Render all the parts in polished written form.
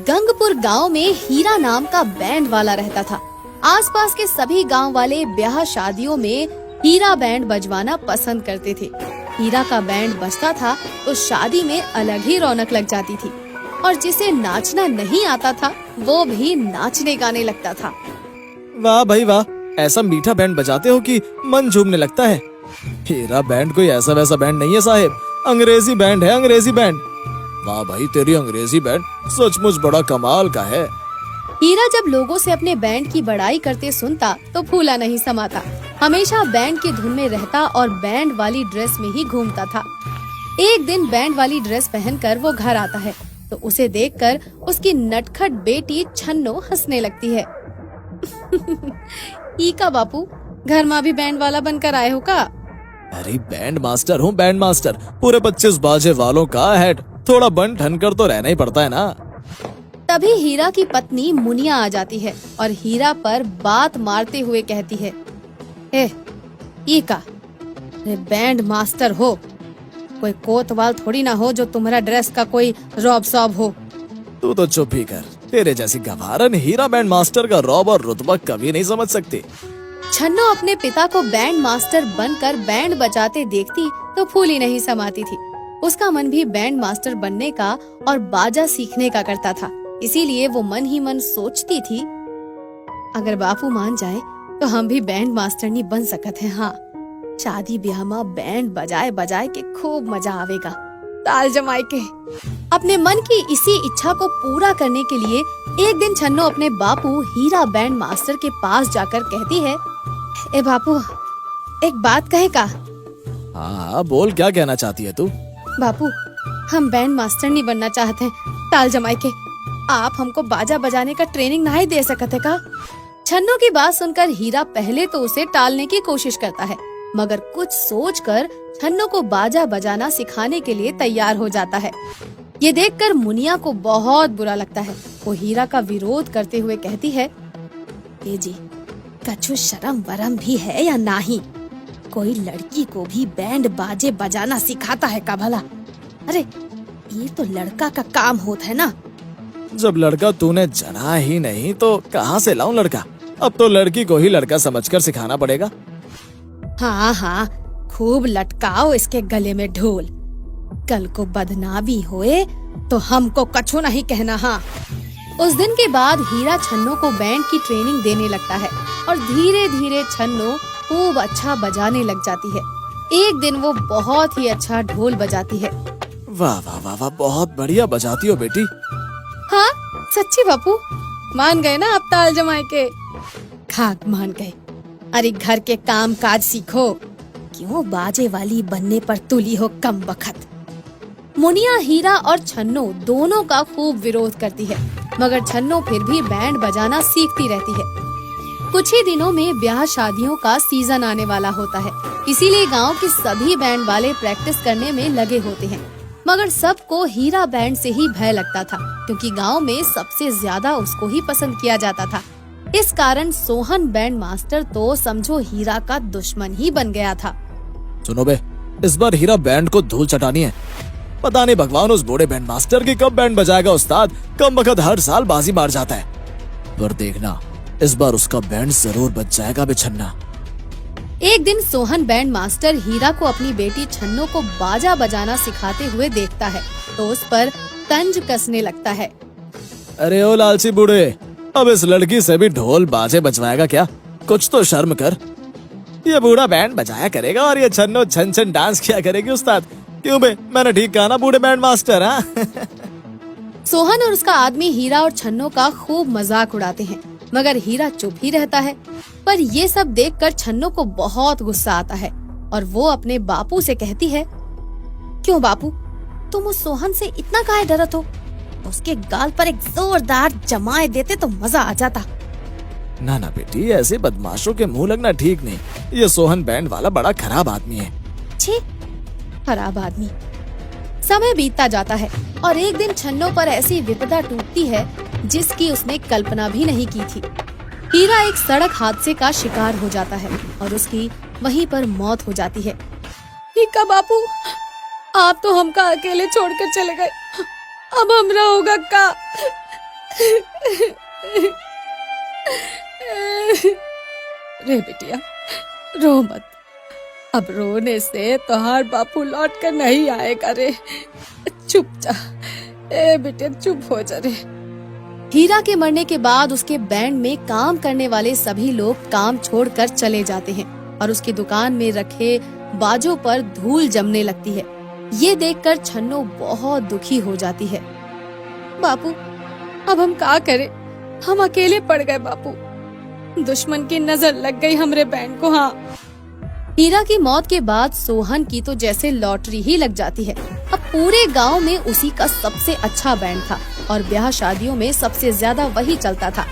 गंगपुर गांव में हीरा नाम का बैंड वाला रहता था। आसपास के सभी गांव वाले ब्याह शादियों में हीरा बैंड बजवाना पसंद करते थे। हीरा का बैंड बजता था तो शादी में अलग ही रौनक लग जाती थी और जिसे नाचना नहीं आता था वो भी नाचने गाने लगता था। वाह भाई वाह, ऐसा मीठा बैंड बजाते हो कि मन झूमने लगता है। हीरा बैंड कोई ऐसा वैसा बैंड नहीं है साहेब, अंग्रेजी बैंड है, अंग्रेजी बैंड। वाह भाई, तेरी अंग्रेजी बैंड सचमुच बड़ा कमाल का है। हीरा जब लोगों से अपने बैंड की बड़ाई करते सुनता तो फूला नहीं समाता। हमेशा बैंड की धुन में रहता और बैंड वाली ड्रेस में ही घूमता था। एक दिन बैंड वाली ड्रेस पहनकर वो घर आता है तो उसे देखकर उसकी नटखट बेटी छन्नो हंसने लगती है। ई का बापू, घर में भी बैंड वाला बनकर आए हो का? अरे बैंड मास्टर हूँ, बैंड मास्टर, पूरे 25 बाजे वालों का हेड। थोड़ा बन ठन कर तो रहना ही पड़ता है ना। तभी हीरा की पत्नी मुनिया आ जाती है और हीरा पर बात मारते हुए कहती है, ये का बैंड मास्टर हो, कोई कोतवाल थोड़ी ना हो जो तुम्हारा ड्रेस का कोई रौब सौब हो। तू तो चुप ही कर, तेरे जैसी गवारन हीरा बैंड मास्टर का रौब और रुतबा कभी नहीं समझ सकती। छन्नो अपने पिता को बैंड मास्टर बनकर बैंड बजाते देखती तो फूली नहीं समाती थी। उसका मन भी बैंड मास्टर बनने का और बाजा सीखने का करता था। इसीलिए वो मन ही मन सोचती थी, अगर बापू मान जाए तो हम भी बैंड मास्टर नहीं बन सकते हैं। हाँ, शादी ब्याह में बैंड बजाए बजाए के खूब मजा आवेगा, ताल जमाए के। अपने मन की इसी इच्छा को पूरा करने के लिए एक दिन छन्नो अपने बापू हीरा बैंड मास्टर के पास जाकर कहती है, ए बापू, एक बात कहे का? हाँ बोल, क्या कहना चाहती है तू? बापू, हम बैंड मास्टर नहीं बनना चाहते हैं, ताल जमाए के। आप हमको बाजा बजाने का ट्रेनिंग नहीं दे सकते का? छन्नो की बात सुनकर हीरा पहले तो उसे टालने की कोशिश करता है, मगर कुछ सोचकर छन्नो को बाजा बजाना सिखाने के लिए तैयार हो जाता है। ये देखकर मुनिया को बहुत बुरा लगता है। वो हीरा का विरोध करते हुए कहती है, जी कछु शर्म वरम भी है या नहीं? कोई लड़की को भी बैंड बाजे बजाना सिखाता है का भला? अरे ये तो लड़का का काम होता है ना। जब लड़का तूने जना ही नहीं तो कहाँ से लाऊं लड़का? अब तो लड़की को ही लड़का समझकर सिखाना पड़ेगा। हाँ हाँ, खूब लटकाओ इसके गले में ढोल। कल को बदनामी होए तो हमको कछु नहीं कहना। हाँ। उस दिन के बाद हीरा छन्नो को बैंड की ट्रेनिंग देने लगता है और धीरे धीरे छन्नो खूब अच्छा बजाने लग जाती है। एक दिन वो बहुत ही अच्छा ढोल बजाती है। वाह वाह वाह वाह, बहुत बढ़िया बजाती हो बेटी। हाँ सच्ची बापू, मान गए ना आप ताल जमाए के? खाक मान गए। अरे घर के काम काज सीखो, क्यों बाजे वाली बनने पर तुली हो कम बखत। मुनिया हीरा और छन्नो दोनों का खूब विरोध करती है, मगर छन्नो फिर भी बैंड बजाना सीखती रहती है। कुछ ही दिनों में ब्याह शादियों का सीजन आने वाला होता है, इसीलिए गांव के सभी बैंड वाले प्रैक्टिस करने में लगे होते हैं। मगर सबको हीरा बैंड से ही भय लगता था, क्योंकि गांव में सबसे ज्यादा उसको ही पसंद किया जाता था। इस कारण सोहन बैंड मास्टर तो समझो हीरा का दुश्मन ही बन गया था। सुनो बे, इस बार हीरा बैंड को धूल चटानी है। पता नहीं भगवान उस बूढ़े बैंड मास्टर की कब बैंड बजाएगा। उस्ताद कम वक्त हर साल बाजी मार जाता है, पर देखना इस बार उसका बैंड जरूर बच जाएगा बेछन्ना। एक दिन सोहन बैंड मास्टर हीरा को अपनी बेटी छन्नो को बाजा बजाना सिखाते हुए देखता है तो उस पर तंज कसने लगता है। अरे ओ लालची बूढ़े, अब इस लड़की से भी ढोल बाजे बजवाएगा क्या? कुछ तो शर्म कर। ये बूढ़ा बैंड बजाया करेगा और ये छन्नो छन छन डांस किया करेगी। उस्ताद क्यों बे, मैंने ठीक कहा ना बूढ़े बैंड मास्टर? हाँ। सोहन और उसका आदमी हीरा और छन्नो का खूब मजाक उड़ाते हैं, मगर हीरा चुप ही रहता है। पर ये सब देखकर छन्नो को बहुत गुस्सा आता है और वो अपने बापू से कहती है, क्यों बापू, तुम उस सोहन से इतना काहे डरत हो? उसके गाल पर एक जोरदार जमाए देते तो मजा आ जाता। ना ना बेटी, ऐसे बदमाशों के मुंह लगना ठीक नहीं। ये सोहन बैंड वाला बड़ा खराब आदमी है। छी, खराब आदमी। समय बीतता जाता है और एक दिन छन्नो पर ऐसी विपदा टूटती है जिसकी उसने कल्पना भी नहीं की थी। हीरा एक सड़क हादसे का शिकार हो जाता है और उसकी वहीं पर मौत हो जाती है। हीका बापू, आप तो हमका अकेले छोड़कर चले गए, अब हमरा होगा का? रे बिटिया, रो मत। अब रोने से तोहार बापू लौट कर नहीं आएगा रे। चुप जा ए बेटे, चुप हो जा रे। हीरा के मरने के बाद उसके बैंड में काम करने वाले सभी लोग काम छोड़कर चले जाते हैं और उसकी दुकान में रखे बाजों पर धूल जमने लगती है। ये देखकर छन्नो बहुत दुखी हो जाती है। बापू, अब हम क्या करें? हम अकेले पड़ गए बापू। दुश्मन की नजर लग गई हमरे बैंड को। हाँ। हीरा की मौत के बाद सोहन की तो जैसे लॉटरी ही लग जाती है। अब पूरे गांव में उसी का सबसे अच्छा बैंड था और ब्याह शादियों में सबसे ज्यादा वही चलता था।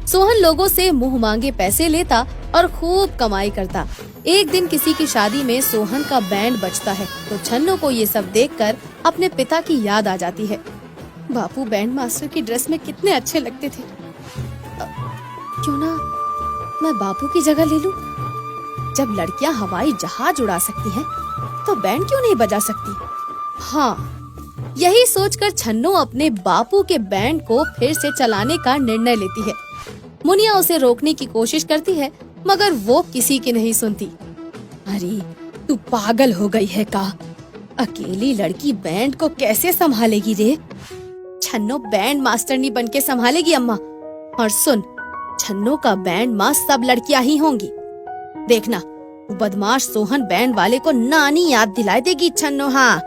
सोहन लोगों से मुंह मांगे पैसे लेता और खूब कमाई करता। एक दिन किसी की शादी में सोहन का बैंड बजता है तो छन्नो को ये सब देखकर अपने पिता की याद आ जाती है। बापू बैंड मास्टर की ड्रेस में कितने अच्छे लगते थे। क्यों ना मैं बापू की जगह ले लूं? जब लड़कियां हवाई जहाज उड़ा सकती हैं, तो बैंड क्यों नहीं बजा सकती? हाँ, यही सोचकर छन्नो अपने बापू के बैंड को फिर से चलाने का निर्णय लेती है। मुनिया उसे रोकने की कोशिश करती है मगर वो किसी की नहीं सुनती। अरे तू पागल हो गई है का? अकेली लड़की बैंड को कैसे संभालेगी रे? छन्नो बैंड मास्टरनी बनके संभालेगी अम्मा। और सुन, छन्नो का बैंड माँ सब लड़कियां ही होंगी। देखना, वो बदमाश सोहन बैंड वाले को नानी याद दिला देगी छन्नो। हाँ।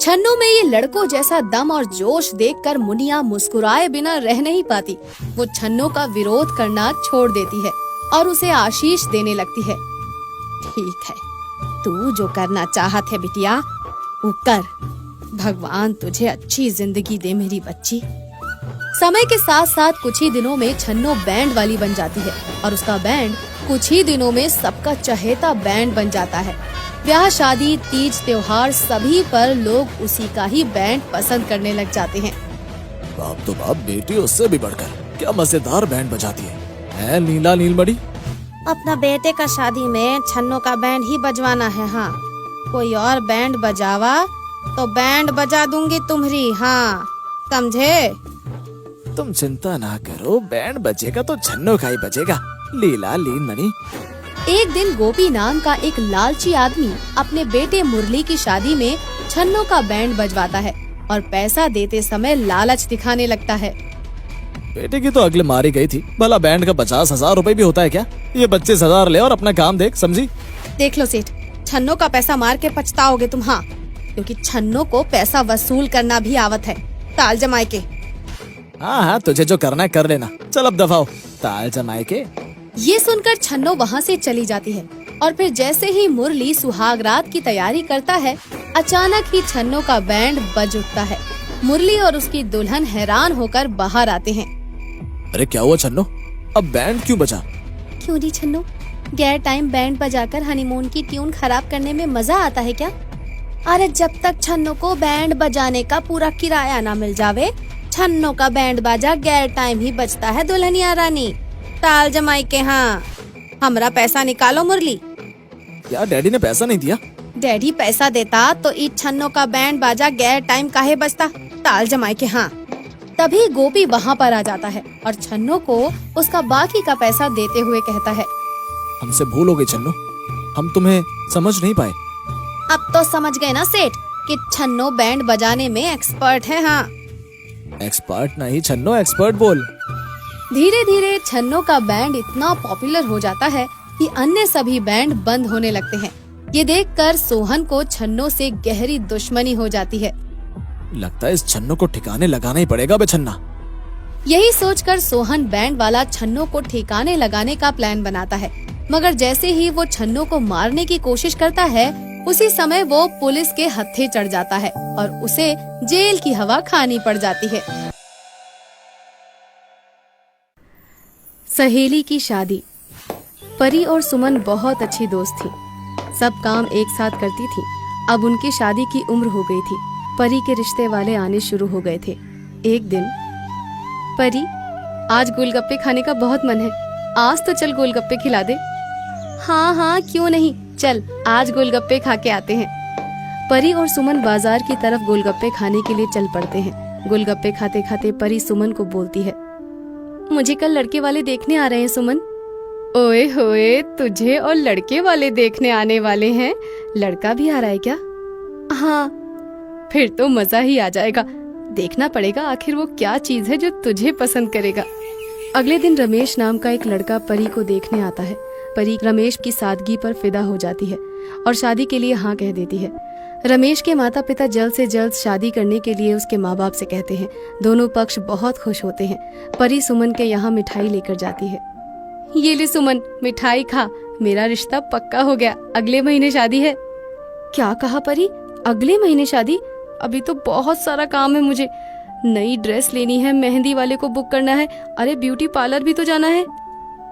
छन्नो में ये लड़कों जैसा दम और जोश देखकर मुनिया मुस्कुराए बिना रह नहीं पाती। वो छन्नो का विरोध करना छोड़ देती है और उसे आशीष देने लगती है। ठीक है, तू जो करना चाहत है बिटिया, वो कर। भगवान तुझे अच्छी जिंदगी दे मेरी बच्ची। समय के साथ साथ कुछ ही दिनों में छन्नो बैंड वाली बन जाती है और उसका बैंड कुछ ही दिनों में सबका चहेता बैंड बन जाता है। ब्याह शादी, तीज त्योहार सभी पर लोग उसी का ही बैंड पसंद करने लग जाते हैं। बाप तो बाप, बेटी उससे भी बढ़कर क्या मजेदार बैंड बजाती है नीला नीलमणि। अपना बेटे का शादी में छन्नो का बैंड ही बजवाना है। हाँ, कोई और बैंड बजावा तो बैंड बजा दूंगी तुम्हारी। हाँ, समझे? तुम चिंता ना करो, बैंड बजेगा तो छन्नो का ही बजेगा, लीला लीनमणि। एक दिन गोपी नाम का एक लालची आदमी अपने बेटे मुरली की शादी में छन्नो का बैंड बजवाता है और पैसा देते समय लालच दिखाने लगता है। बेटे की तो अगले मारी गई थी, भला बैंड का 50,000 रुपए भी होता है क्या? ये 25,000 ले और अपना काम देख, समझी? देख लो सेठ, छन्नो का पैसा मार के पछताओगे तुम। हाँ, क्योंकि छन्नो को पैसा वसूल करना भी आवत है, ताल जमाए के। हाँ, तुझे जो करना है कर लेना, चल अब दफाओ, ताल जमाए के। ये सुनकर छन्नो वहाँ से चली जाती है और फिर जैसे ही मुरली सुहाग रात की तैयारी करता है, अचानक ही छन्नो का बैंड बज उठता है। मुरली और उसकी दुल्हन हैरान होकर बाहर आते हैं। अरे क्या हुआ छन्नो, अब बैंड क्यों बजा? क्यों नहीं छन्नो, गैर टाइम बैंड बजाकर हनीमून की ट्यून खराब करने में मजा आता है क्या? अरे जब तक छन्नो को बैंड बजाने का पूरा किराया ना मिल जावे, छन्नो का बैंड बाजा गैर टाइम ही बजता है दुल्हनिया रानी। ताल जमाई के। हाँ, हमरा पैसा निकालो मुरली। यार डैडी ने पैसा नहीं दिया। डैडी पैसा देता तो इस छन्नो का बैंड बाजा गैर टाइम काहे बजता? ताल जमाई के। हाँ। तभी गोपी वहाँ पर आ जाता है और छन्नो को उसका बाकी का पैसा देते हुए कहता है, हमसे भूल हो गई छन्नो, हम तुम्हें समझ नहीं पाए। अब तो समझ गए ना सेठ कि छन्नो बैंड बजाने में एक्सपर्ट है। हाँ, एक्सपर्ट नहीं छन्नो, एक्सपर्ट बोल। धीरे धीरे छन्नो का बैंड इतना पॉपुलर हो जाता है कि अन्य सभी बैंड बंद होने लगते हैं। ये देखकर सोहन को छन्नो से गहरी दुश्मनी हो जाती है। लगता है इस छन्नो को ठिकाने लगाना ही पड़ेगा बे छन्ना। यही सोचकर सोहन बैंड वाला छन्नो को ठिकाने लगाने का प्लान बनाता है, मगर जैसे ही वो छन्नो को मारने की कोशिश करता है, उसी समय वो पुलिस के हत्थे चढ़ जाता है और उसे जेल की हवा खानी पड़ जाती है। सहेली की शादी। परी और सुमन बहुत अच्छी दोस्त थी, सब काम एक साथ करती थी। अब उनकी शादी की उम्र हो गई थी। परी के रिश्ते वाले आने शुरू हो गए थे। एक दिन, परी, आज गोलगप्पे खाने का बहुत मन है, आज तो चल गोलगप्पे खिला दे। हाँ हाँ, क्यों नहीं, चल आज गोलगप्पे खा के आते हैं। परी और सुमन बाजार की तरफ गोलगप्पे खाने के लिए चल पड़ते हैं। गोलगप्पे खाते खाते परी सुमन को बोलती है, मुझे कल लड़के वाले देखने आ रहे हैं सुमन। ओए होए, तुझे और लड़के वाले देखने आने वाले हैं? लड़का भी आ रहा है क्या? हाँ। फिर तो मजा ही आ जाएगा। देखना पड़ेगा आखिर वो क्या चीज है जो तुझे पसंद करेगा। अगले दिन रमेश नाम का एक लड़का परी को देखने आता है। परी रमेश की सादगी पर फिदा हो जाती है और शादी के लिए हाँ कह देती है। रमेश के माता पिता जल्द से जल्द शादी करने के लिए उसके माँ बाप से कहते हैं। दोनों पक्ष बहुत खुश होते हैं। परी सुमन के यहाँ मिठाई लेकर जाती है। ये ले सुमन, मिठाई खा, मेरा रिश्ता पक्का हो गया, अगले महीने शादी है। क्या कहा परी? अगले महीने शादी? अभी तो बहुत सारा काम है मुझे। नई ड्रेस लेनी है, मेहंदी वाले को बुक करना है, अरे ब्यूटी पार्लर भी तो जाना है।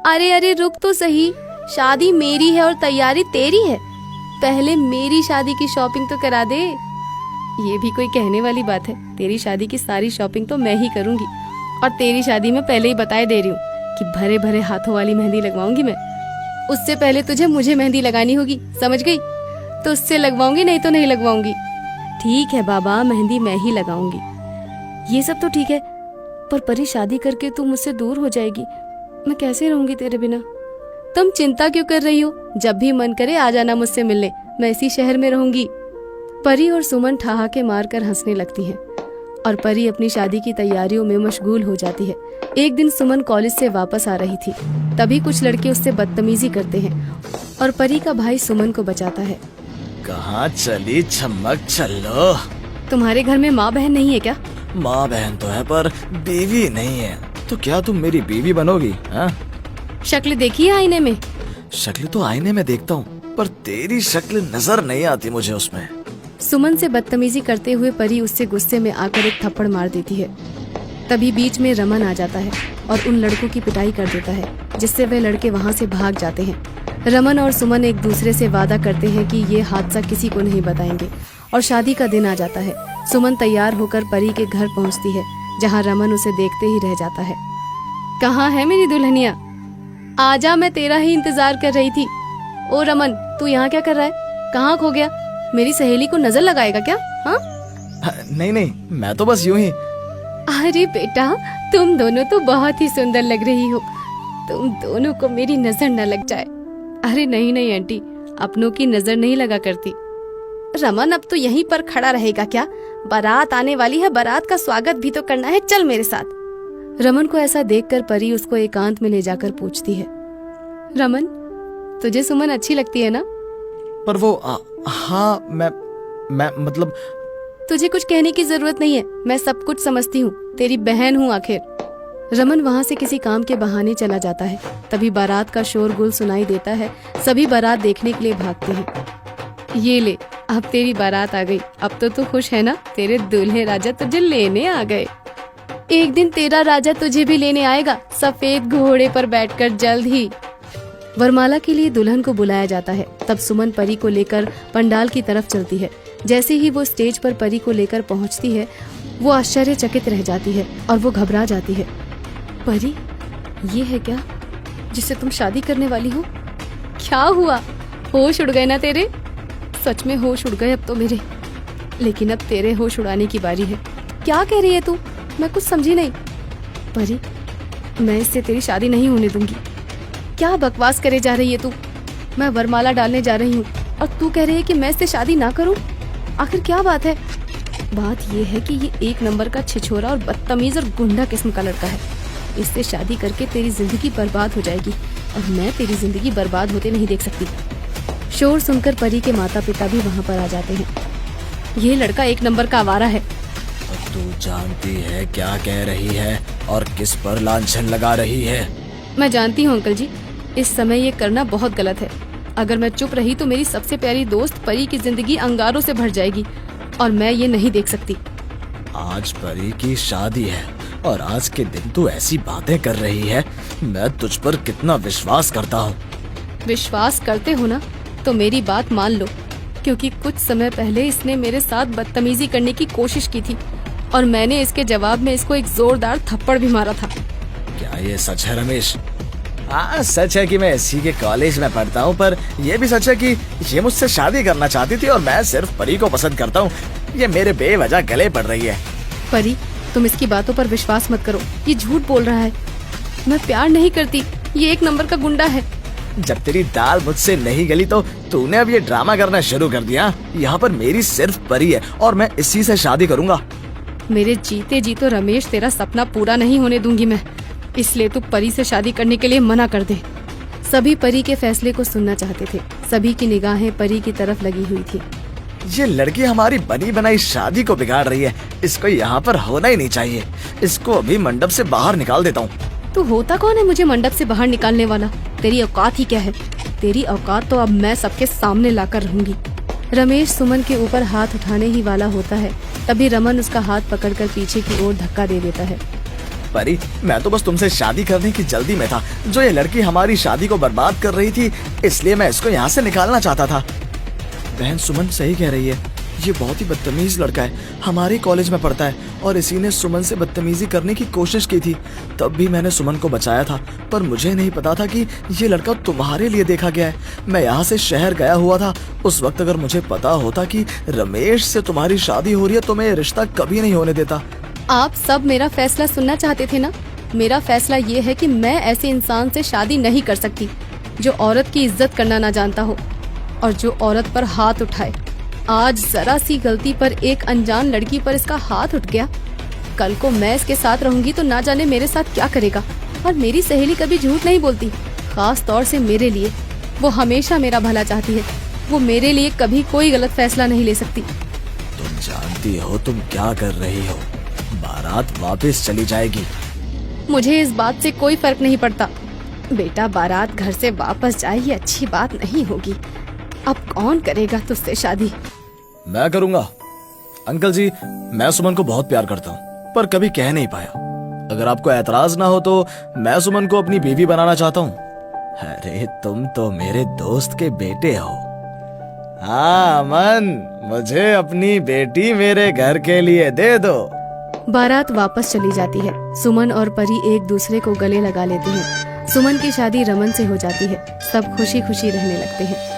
अरे रुक तो सही, शादी मेरी है और तैयारी तेरी है। पहले मेरी शादी की शॉपिंग तो करा दे। ये भी कोई कहने वाली बात है? तेरी शादी की सारी शॉपिंग तो मैं ही करूंगी और तेरी शादी में पहले ही बताए दे रही हूँ कि भरे भरे हाथों वाली मेहंदी लगवाऊंगी मैं। उससे पहले तुझे मुझे मेहंदी लगानी होगी, समझ गई? तो उससे लगवाऊंगी, नहीं तो नहीं लगवाऊंगी। ठीक है बाबा, मेहंदी मैं ही लगाऊंगी। ये सब तो ठीक है, पर परी शादी करके तू मुझसे दूर हो जाएगी, मैं कैसे रहूंगी तेरे बिना? तुम चिंता क्यों कर रही हो? जब भी मन करे आ जाना मुझसे मिलने, मैं इसी शहर में रहूंगी। परी और सुमन ठहाके मारकर हंसने लगती हैं और परी अपनी शादी की तैयारियों में मशगूल हो जाती है। एक दिन सुमन कॉलेज से वापस आ रही थी, तभी कुछ लड़के उससे बदतमीजी करते हैं और परी का भाई सुमन को बचाता है। कहाँ चली चमक चलो? तुम्हारे घर में माँ बहन नहीं है क्या? माँ बहन तो है पर बीवी नहीं है। तो क्या तुम मेरी बीवी बनोगी? हाँ? शक्ल देखी है आईने में? शक्ल तो आईने में देखता हूँ, पर तेरी शक्ल नजर नहीं आती मुझे उसमें। सुमन से बदतमीजी करते हुए परी उससे गुस्से में आकर एक थप्पड़ मार देती है। तभी बीच में रमन आ जाता है और उन लड़कों की पिटाई कर देता है, जिससे वे लड़के वहाँ से भाग जाते हैं। रमन और सुमन एक दूसरे से वादा करते हैं कि ये हादसा किसी को नहीं बताएंगे और शादी का दिन आ जाता है। सुमन तैयार होकर परी के घर पहुँचती है, जहाँ रमन उसे देखते ही रह जाता है। कहाँ है मेरी दुल्हनिया? आजा, मैं तेरा ही इंतजार कर रही थी। ओ रमन, तू यहाँ क्या कर रहा है? कहाँ खो गया? मेरी सहेली को नजर लगाएगा क्या? हाँ? नहीं, मैं तो बस यूं ही। अरे बेटा, तुम दोनों तो बहुत ही सुंदर लग रही हो। तुम दोनों को मेरी नजर न लग जाए। अरे नहीं आंटी, अपनों की नजर नहीं लगा करती। रमन, अब तो यहीं पर खड़ा रहेगा क्या? बारात आने वाली है, बारात का स्वागत भी तो करना है, चल मेरे साथ। रमन को ऐसा देखकर परी उसको एकांत में ले जाकर पूछती है, रमन, तुझे सुमन अच्छी लगती है ना? पर वो हाँ, मैं मतलब। तुझे कुछ कहने की जरूरत नहीं है, मैं सब कुछ समझती हूँ, तेरी बहन हूँ आखिर। रमन वहाँ से किसी काम के बहाने चला जाता है। तभी बारात का शोरगुल सुनाई देता है। सभी बारात देखने के लिए भागते हैं। ये ले, अब तेरी बारात आ गई। अब तो तू खुश है ना? तेरे दूल्हे राजा तुझे लेने आ गए। एक दिन तेरा राजा तुझे भी लेने आएगा, सफेद घोड़े पर बैठकर, जल्द ही। वरमाला के लिए दुल्हन को बुलाया जाता है। तब सुमन परी को लेकर पंडाल की तरफ चलती है। जैसे ही वो स्टेज पर परी को लेकर पहुंचती है, वो आश्चर्यचकित रह जाती है और वो घबरा जाती है। परी, ये है क्या जिससे तुम शादी करने वाली हो? क्या हुआ? होश उड़ गए ना तेरे? सच में होश उड़ गए अब तो मेरे। लेकिन अब तेरे होश उड़ाने की बारी है। क्या कह रही है तू? मैं कुछ समझी नहीं। परी, मैं इससे तेरी शादी नहीं होने दूंगी। क्या बकवास करे जा रही है तू? मैं वरमाला डालने जा रही हूँ और तू कह रही है कि मैं इससे शादी ना करूँ? आखिर क्या बात है? बात ये है कि ये एक नंबर का छिछोरा और बदतमीज और गुंडा किस्म का लड़का है। इससे शादी करके तेरी जिंदगी बर्बाद हो जाएगी और मैं तेरी जिंदगी बर्बाद होते नहीं देख सकती। शोर सुनकर परी के माता पिता भी वहाँ पर आ जाते हैं। ये लड़का एक नंबर का आवारा है। तू जानती है क्या कह रही है और किस पर लांछन लगा रही है? मैं जानती हूँ अंकल जी, इस समय ये करना बहुत गलत है। अगर मैं चुप रही तो मेरी सबसे प्यारी दोस्त परी की जिंदगी अंगारों से भर जाएगी और मैं ये नहीं देख सकती। आज परी की शादी है और आज के दिन तू ऐसी बातें कर रही है। मैं तुझ पर कितना विश्वास करता हूँ। विश्वास करते हो ना, तो मेरी बात मान लो, क्योंकि कुछ समय पहले इसने मेरे साथ बदतमीजी करने की कोशिश की थी और मैंने इसके जवाब में इसको एक जोरदार थप्पड़ भी मारा था। क्या ये सच है रमेश? हाँ, सच है कि मैं इसी के कॉलेज में पढ़ता हूँ, पर यह भी सच है कि ये मुझसे शादी करना चाहती थी और मैं सिर्फ परी को पसंद करता हूँ। ये मेरे बेवजह गले पड़ रही है। परी, तुम इसकी बातों पर विश्वास मत करो, ये झूठ बोल रहा है। मैं प्यार नहीं करती, ये एक नंबर का गुंडा है। जब तेरी दाल मुझसे नहीं गली तो तूने अब ये ड्रामा करना शुरू कर दिया। यहाँ पर मेरी सिर्फ परी है और मैं इसी से शादी करूंगा। मेरे जीते जी तो रमेश तेरा सपना पूरा नहीं होने दूंगी मैं, इसलिए तू परी से शादी करने के लिए मना कर दे। सभी परी के फैसले को सुनना चाहते थे, सभी की निगाहें परी की तरफ लगी हुई थी। ये लड़की हमारी बनी बनाई शादी को बिगाड़ रही है, इसको यहाँ पर होना ही नहीं चाहिए। इसको अभी मंडप से बाहर निकाल देता हूँ। तू होता कौन है मुझे मंडप से बाहर निकालने वाला? तेरी औकात ही क्या है? तेरी औकात तो अब मैं सबके सामने लाकर रहूंगी। रमेश सुमन के ऊपर हाथ उठाने ही वाला होता है, तभी रमन उसका हाथ पकड़कर पीछे की ओर धक्का दे देता है। परी, मैं तो बस तुमसे शादी करने की जल्दी में था। जो ये लड़की हमारी शादी को बर्बाद कर रही थी, इसलिए मैं इसको यहाँ से निकालना चाहता था। बहन सुमन सही कह रही है, ये बहुत ही बदतमीज लड़का है, हमारे कॉलेज में पढ़ता है और इसी ने सुमन से बदतमीजी करने की कोशिश की थी। तब भी मैंने सुमन को बचाया था, पर मुझे नहीं पता था कि ये लड़का तुम्हारे लिए देखा गया है। मैं यहाँ से शहर गया हुआ था, उस वक्त अगर मुझे पता होता कि रमेश से तुम्हारी शादी हो रही है तो मैं ये रिश्ता कभी नहीं होने देता। आप सब मेरा फैसला सुनना चाहते थे ना? मेरा फैसला ये है कि मैं ऐसे इंसान से शादी नहीं कर सकती जो औरत की इज्जत करना ना जानता हो और जो औरत पर हाथ उठाए। आज जरा सी गलती पर एक अनजान लड़की पर इसका हाथ उठ गया, कल को मैं इसके साथ रहूंगी तो ना जाने मेरे साथ क्या करेगा। और मेरी सहेली कभी झूठ नहीं बोलती, खास तौर से मेरे लिए। वो हमेशा मेरा भला चाहती है, वो मेरे लिए कभी कोई गलत फैसला नहीं ले सकती। तुम जानती हो तुम क्या कर रही हो? बारात वापस चली जाएगी। मुझे इस बात से कोई फर्क नहीं पड़ता। बेटा, बारात घर से वापस जाए ये अच्छी बात नहीं होगी। अब कौन करेगा तुझसे शादी? मैं करूंगा। अंकल जी, मैं सुमन को बहुत प्यार करता हूँ, पर कभी कह नहीं पाया। अगर आपको ऐतराज ना हो तो मैं सुमन को अपनी बीवी बनाना चाहता हूँ। अरे तुम तो मेरे दोस्त के बेटे हो। हाँ अमन, मुझे अपनी बेटी मेरे घर के लिए दे दो। बारात वापस चली जाती है। सुमन और परी एक दूसरे को गले लगा लेते हैं। सुमन की शादी रमन से हो जाती है। सब खुशी खुशी रहने लगते हैं।